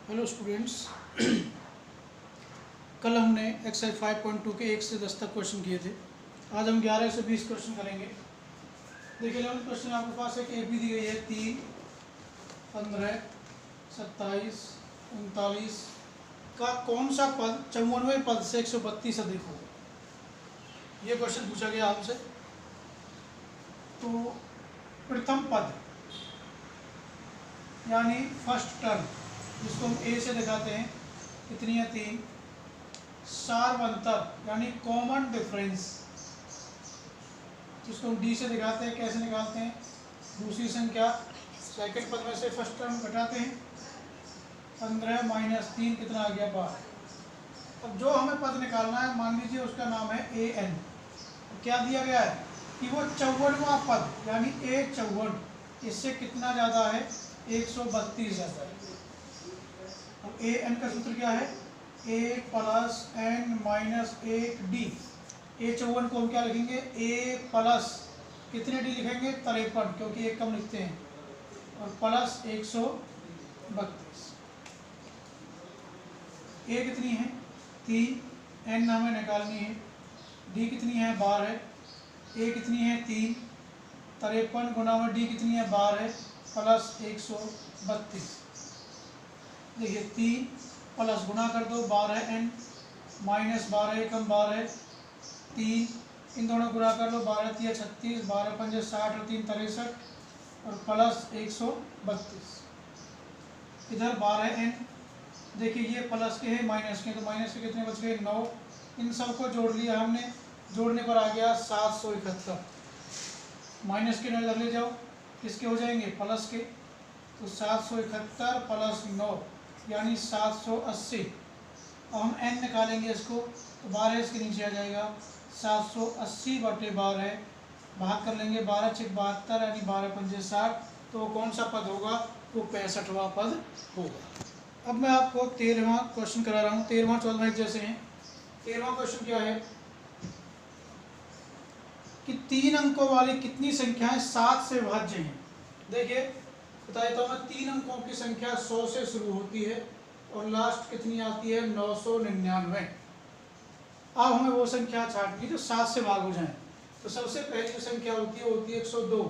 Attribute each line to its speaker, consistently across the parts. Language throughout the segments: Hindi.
Speaker 1: Hello students. कल हमने एक्सरसाइज 5.2 के 1 से 10 तक क्वेश्चन किए थे। आज हम 11 से 20 क्वेश्चन करेंगे। देखिए 11 क्वेश्चन आपके पास एक ए पी दी गई है 3, 15, 27, 39 का कौन सा पद 54वें पद से 132 अधिक हो। ये क्वेश्चन पूछा गया आपसे। तो प्रथम पद यानी फर्स्ट टर्म जिसको हम ए से दिखाते हैं कितनी है 3। सार्वंतर यानी कॉमन डिफरेंस जिसको हम डी से दिखाते हैं। कैसे निकालते हैं? दूसरी संख्या सेकंड पद में से फर्स्ट टर्म घटाते हैं। 15 माइनस 3 कितना आ गया 12। अब जो हमें पद निकालना है मान लीजिए उसका नाम है ए एन। क्या दिया गया है कि वो 54वां पद यानी ए 54 इससे कितना ज़्यादा है 132 ज़्यादा है। अब ए एन का सूत्र क्या है? ए प्लस एन माइनस 1 डी। ए 54 को हम क्या लिखेंगे? ए प्लस कितने डी लिखेंगे? 53 क्योंकि एक कम लिखते हैं और प्लस 132। ए कितनी है 3, एन हमें निकालनी है, डी कितनी है 12 है, ए कितनी है 3, 53 गुना में डी कितनी है 12 है प्लस 132। देखिए 3 प्लस गुना कर दो 12 एन माइनस 12 एकम 12 है 3, इन दोनों गुना कर लो 12 3 36, 12 5 60 और 3 63 और प्लस 132। इधर 12 एन देखिए ये प्लस के हैं माइनस के, तो माइनस के कितने बच गए 9। इन सब को जोड़ लिया हमने, जोड़ने पर आ गया 771। माइनस के 9 इधर ले जाओ, किसके हो जाएंगे? प्लस के। तो 771 प्लस 9 यानी 780। अब हम n निकालेंगे इसको तो 12 इसके नीचे आ जाएगा 780 बटे 12 भाग कर लेंगे 12 6 72 यानी 12 5 60। तो कौन सा पद होगा? वो 65वां पद होगा। अब मैं आपको 13वां क्वेश्चन करा रहा हूँ। 13वां 14वां एक जैसे हैं। 13वां क्वेश्चन क्या है कि 3 अंकों वाली कितनी संख्याएं 7 से विभाज्य हैं। देखिए बता देता हूँ मैं, 3 अंकों की संख्या 100 से शुरू होती है और लास्ट कितनी आती है 999। अब हमें वो संख्या छांटनी जो 7 से भाग हो जाए। तो सबसे पहली जो संख्या होती है 102,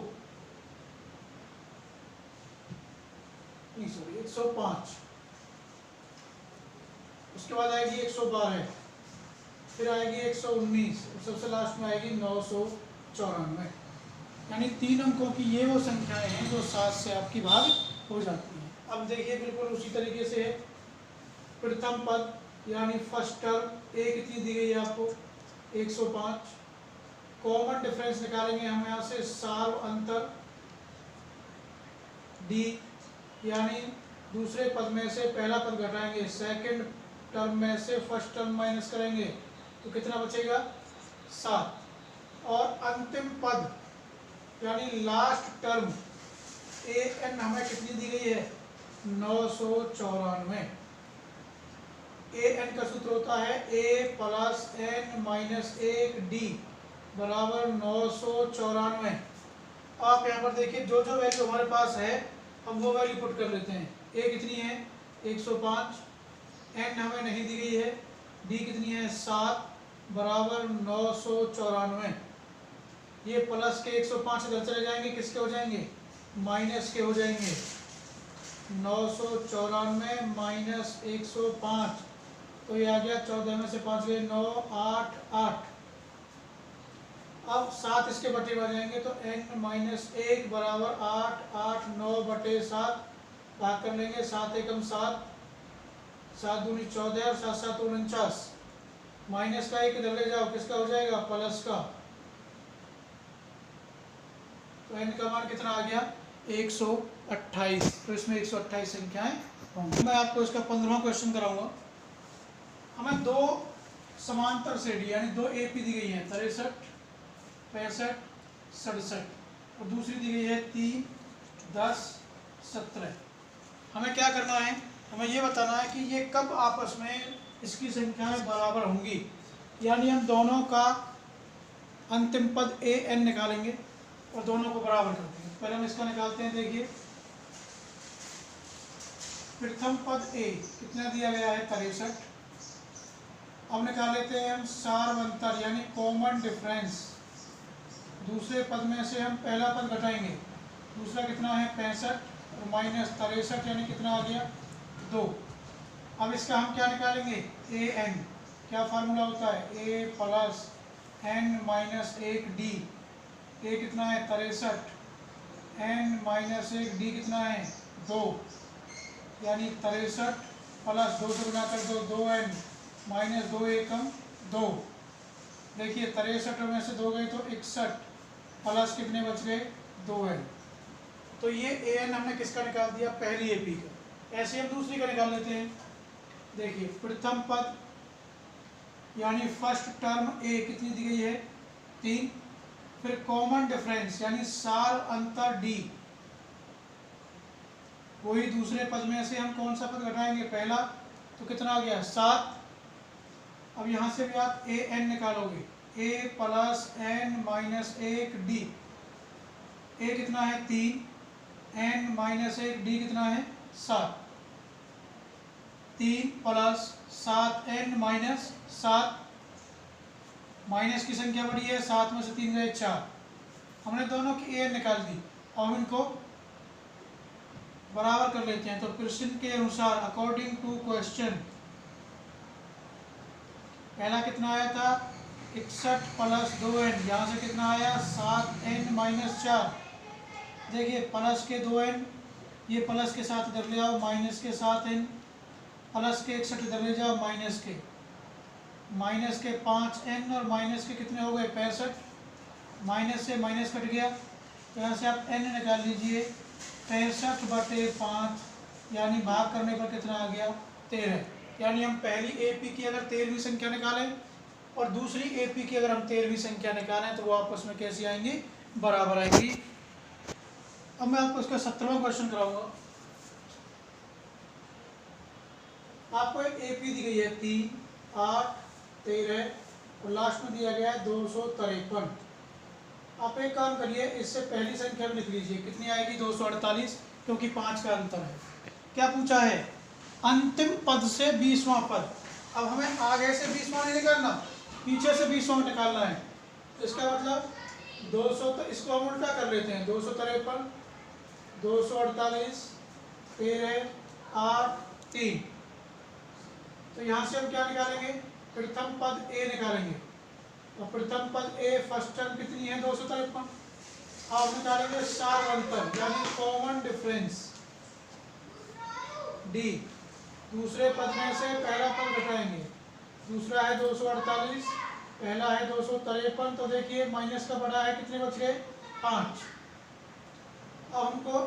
Speaker 1: नहीं सॉरी 105, उसके बाद आएगी 112, फिर आएगी 119 और सबसे लास्ट में आएगी 994। यानी 3 अंकों की ये वो संख्याएं हैं जो 7 से आपकी भाग हो जाती हैं। अब देखिए बिल्कुल उसी तरीके से है। प्रथम पद यानी फर्स्ट टर्म ए कितनी दी गई है आपको 105। कॉमन डिफरेंस निकालेंगे हम यहाँ से सार्व अंतर डी, यानी दूसरे पद में से पहला पद घटाएंगे, सेकंड टर्म में से फर्स्ट टर्म माइनस करेंगे तो कितना बचेगा 7। और अंतिम पद यानी लास्ट टर्म ए एन हमें कितनी दी गई है 994। ए एन का सूत्र होता है ए प्लस एन माइनस 1 डी बराबर 994। आप यहाँ पर देखिए जो जो वैल्यू हमारे पास है हम वो वैल्यू पुट कर लेते हैं। ए कितनी है 105, एन हमें नहीं दी गई है, डी कितनी है 7 बराबर 994। ये प्लस के 105 इधर चले जाएंगे, किसके हो जाएंगे? माइनस के हो जाएंगे। 994 माइनस 105 तो ये आ गया 14 में से 5 गए 9 8 8। अब 7 इसके बटे में जाएंगे तो n माइनस 1 बराबर 8 8 9 बटे 7 भाग कर लेंगे 7 एकम 7, 7 दूनी 14 और 7 7 49। माइनस का 1 इधर ले जाओ, किसका हो जाएगा? प्लस का। तो n का मान कितना आ गया 128। तो इसमें 128 संख्याएं होंगी। मैं आपको इसका 15वां क्वेश्चन कराऊंगा। हमें 2 समांतर श्रेणी यानी 2 एपी दी गई है 63, 65, 67 और दूसरी दी गई है 3, 10, 17। हमें क्या करना है? हमें ये बताना है कि ये कब आपस में इसकी संख्याएं बराबर होंगी। यानी हम दोनों का अंतिम पद ए एन निकालेंगे और दोनों को बराबर करते हैं। पहले हम इसका निकालते हैं। देखिए प्रथम पद ए कितना दिया गया है 63। अब निकाल लेते हैं हम सारवंतर यानी कॉमन डिफरेंस। दूसरे पद में से हम पहला पद घटाएंगे, दूसरा कितना है 65 और माइनस 63 यानी कितना आ गया 2। अब इसका हम क्या निकालेंगे ए एन, क्या फार्मूला होता है ए प्लस एन माइनस 1 डी। ए कितना है 63, एन माइनस 1 डी कितना है 2, यानी 63 प्लस 2 से गुना कर दो 2n माइनस 2 एकम 2। देखिए 63 में से 2 गए तो 61 प्लस कितने बच गए 2n। तो ये an हमने किसका निकाल दिया पहली एपी का। ऐसे हम दूसरी का निकाल लेते हैं। देखिए प्रथम पद यानी फर्स्ट टर्म ए कितनी दी गई है 3, फिर कॉमन डिफरेंस यानी सार अंतर डी, वही दूसरे पद में से हम कौन सा पद घटाएंगे पहला, तो कितना आ गया 7। अब यहाँ से भी आप ए एन निकालोगे, ए प्लस एन माइनस 1 डी। ए कितना है 3, एन माइनस 1 डी कितना है 7। 3 प्लस 7n माइनस 7, माइनस की संख्या बड़ी है 7 में से 3 गए 4। हमने दोनों की एन निकाल दी। अब इनको बराबर कर लेते हैं। तो प्रश्न के अनुसार अकॉर्डिंग टू क्वेश्चन पहला कितना आया था 61 प्लस 2n, यहाँ से कितना आया 7n माइनस 4। देखिए प्लस के 2n, ये प्लस के साथ इधर ले आओ, माइनस के 7n, प्लस के 61 इधर ले जाओ, माइनस के 5n और माइनस के कितने हो गए 65। माइनस से माइनस कट गया, तो यहाँ से आप n निकाल लीजिए 65/5, यानी भाग करने पर कितना आ गया 13। यानी हम पहली एपी की अगर 13वीं संख्या निकालें और दूसरी एपी की अगर हम 13वीं संख्या निकालें तो वो आपस में कैसी आएंगी बराबर आएंगी। अब मैं आपको इसका 17वां क्वेश्चन कराऊंगा। आपको एक एपी दी गई है 3, 8, 13 और लास्ट में दिया गया है 253। आप एक काम करिए, इससे पहली संख्या भी लिख लीजिए, कितनी आएगी 248, क्योंकि 5 का अंतर है। क्या पूछा है अंतिम पद से 20वां पद। अब हमें आगे से 20वां नहीं निकालना, पीछे से 20वां निकालना है। तो इसका मतलब 200, तो इसको हम उल्टा कर लेते हैं 253, 248, 13, 8, 3। तो यहाँ से हम क्या निकालेंगे प्रथम पद ए निकालेंगे। और प्रथम पद ए फर्स्ट टर्म कितनी है 253। आप निकालेंगे सार अंतर यानी कॉमन डिफरेंस डी। दूसरे पद में से पहला पद घटाएंगे, दूसरा है 248, पहला है 253। तो देखिए माइनस का बड़ा है, कितने बच गए 5। अब हमको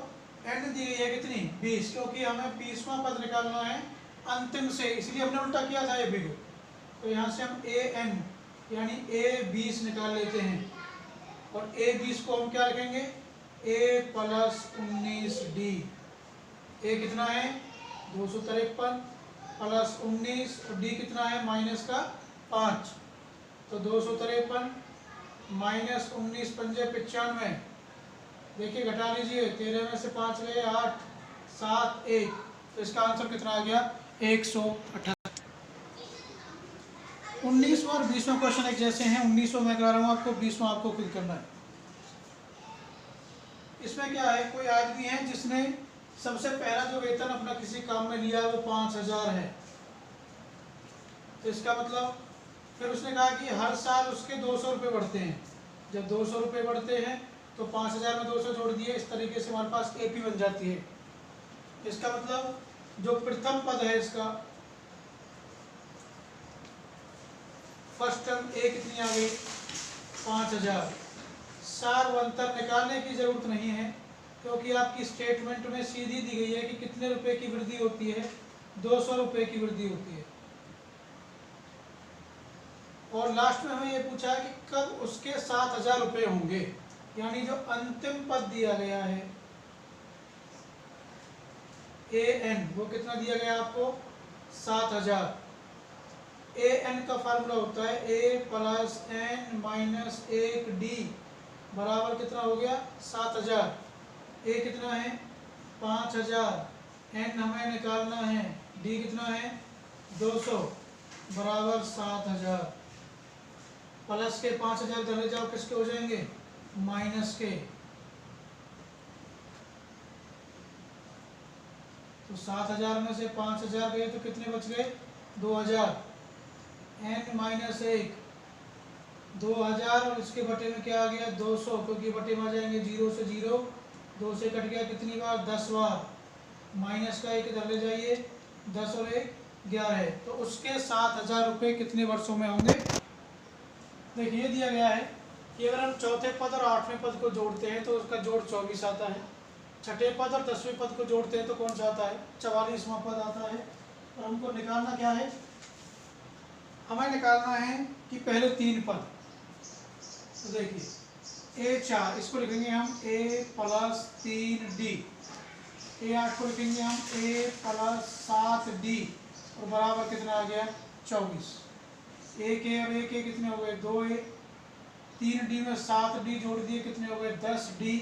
Speaker 1: एन दी गई है कितनी 20, क्योंकि हमें 20वां पद निकालना है अंतिम से, इसलिए हमने उल्टा किया था ए बी को। तो यहाँ से हम ए एन यानी ए 20 निकाल लेते हैं। और ए 20 को हम क्या रखेंगे ए प्लस 19 डी। ए कितना है 253 प्लस 19 और डी कितना है माइनस का 5। तो 253 माइनस 19 पंजे 95। देखिए घटा लीजिए, 13 में से 5 गए 8, 7, 1। तो इसका आंसर कितना आ गया 178। 19वां और 20वां क्वेश्चन एक जैसे हैं। 19वां मैं करा रहा हूँ आपको, 20वां आपको खुद करना है। इसमें क्या है, कोई आदमी है जिसने सबसे पहला जो वेतन अपना किसी काम में लिया है वो 5000 है। तो इसका मतलब फिर उसने कहा कि हर साल उसके 200 रुपये बढ़ते हैं। जब 200 रुपये बढ़ते हैं तो 5000 में 200 जोड़ दिए, इस तरीके से हमारे पास एपी बन जाती है। इसका मतलब जो प्रथम पद है इसका फर्स्ट टर्म ए कितनी आ गई 5000। सारवंतर निकालने की जरूरत नहीं है, क्योंकि आपकी स्टेटमेंट में सीधी दी गई है कि कितने रुपए की वृद्धि होती है 200 रुपए की वृद्धि होती है। और लास्ट में हमें ये पूछा है कि कब उसके 7000 रुपये होंगे, यानी जो अंतिम पद दिया गया है ए एन वो कितना दिया गया आपको 7000। ए एन का फार्मूला होता है ए प्लस एन माइनस 1 डी बराबर कितना हो गया 7000। ए कितना है 5000, n हमें निकालना है, d कितना है 200 बराबर 7000, प्लस के 5000 इधर ले जाओ, किसके हो जाएंगे माइनस के, तो 7000 में से 5000 गए तो कितने बच गए 2000, n माइनस 1 2000 और इसके बटे में क्या आ गया 200, क्योंकि बटे में आ जाएंगे 0 से 0, 2 से कट गया कितनी बार 10 बार, माइनस का 1 इधर ले जाइए, 10 और 1 11, तो उसके 7000 रुपये कितने वर्षों में होंगे। देखिए दिया गया है कि अगर हम चौथे पद और 8वें पद को जोड़ते हैं तो उसका जोड़ 24 आता है, छठे पद और 10वें पद को जोड़ते हैं तो कौन सा आता है 44वां पद आता है। और हमको निकालना क्या है, हमें निकालना है कि पहले 3 पद, तो देखिए A4 इसको लिखेंगे हम A प्लस 3D, A8 को लिखेंगे हम A प्लस 7D और बराबर कितना आ गया 24, एक ए और एक ए कितने हो गए 2A, 3D में 7D जोड़ दिए कितने हो गए 10D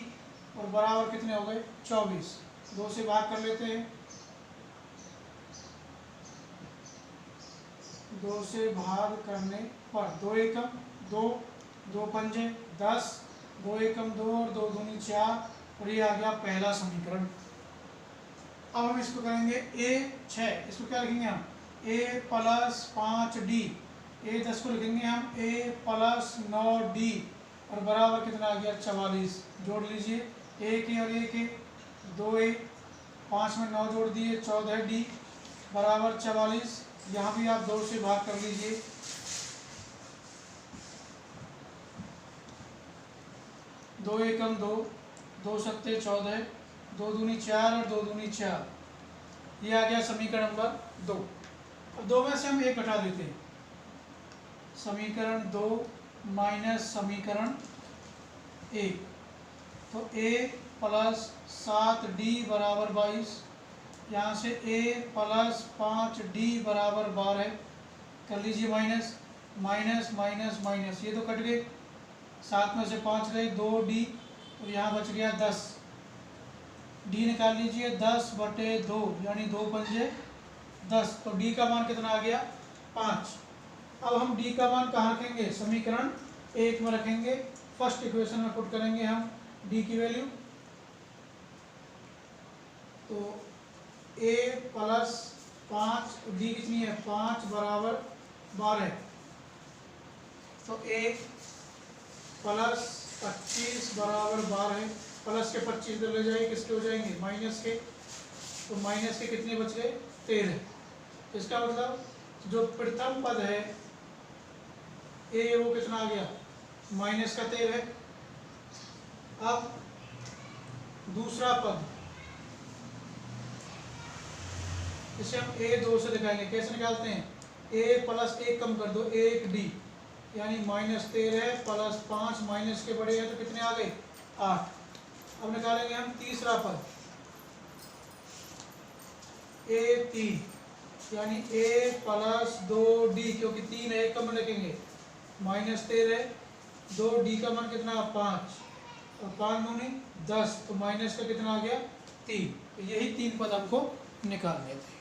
Speaker 1: और बराबर कितने हो गए 24, 2 से भाग कर लेते हैं, 2 से भाग करने पर 2 एकम 2, 2 पंजे 10, 2 एकम 2 और 2 दूनी 4 और ये आ गया पहला समीकरण। अब हम इसको करेंगे A6, इसको क्या लिखेंगे हम A प्लस 5D, A10 को लिखेंगे हम A प्लस 9D और बराबर कितना आ गया 44, जोड़ लीजिए एक ए और एक ए 2A, 5 में 9 जोड़ दिए 14D बराबर 44, यहाँ भी आप 2 से भाग कर लीजिए, 2 एकम 2, 2 सत्ते 14, 2 दूनी 4 और 2 दूनी 4, ये आ गया समीकरण नंबर 2। अब 2 में से हम 1 घटा देते हैं, समीकरण 2 माइनस समीकरण 1, तो A प्लस 7D बराबर 22, यहाँ से A प्लस 5D बराबर 12, कर लीजिए माइनस माइनस माइनस माइनस, ये तो कट गए, 7 में से 5 गए 2D और यहाँ बच गया 10, D निकाल लीजिए 10 बटे 2 यानी 2 पंजे 10, तो D का मान कितना आ गया 5। अब हम D का मान कहाँ रखेंगे समीकरण 1 में रखेंगे, फर्स्ट इक्वेशन में पुट करेंगे हम D की वैल्यू, तो A प्लस 5 D कितनी है 5 बराबर 12, तो A प्लस 25 बराबर 12, प्लस के 25 इधर ले जाइए किसके हो जाएंगे माइनस के, तो माइनस के कितने बच गए 13, इसका मतलब जो प्रथम पद है A वो कितना आ गया माइनस का 13। अब दूसरा पद इसे हम A2 से दिखाएंगे, कैसे निकालते हैं A प्लस 1 कम कर दो 1D यानी माइनस 13 प्लस 5 माइनस के बड़े हैं तो कितने आ गए 8। अब निकालेंगे हम तीसरा पद A3 यानी A प्लस 2D, क्योंकि 3 है 1 कम लिखेंगे, माइनस 13, 2D का मान कितना 5 और 5 दूनी 10, तो माइनस का कितना आ गया 3, तो यही 3 पद हमको निकालने थे।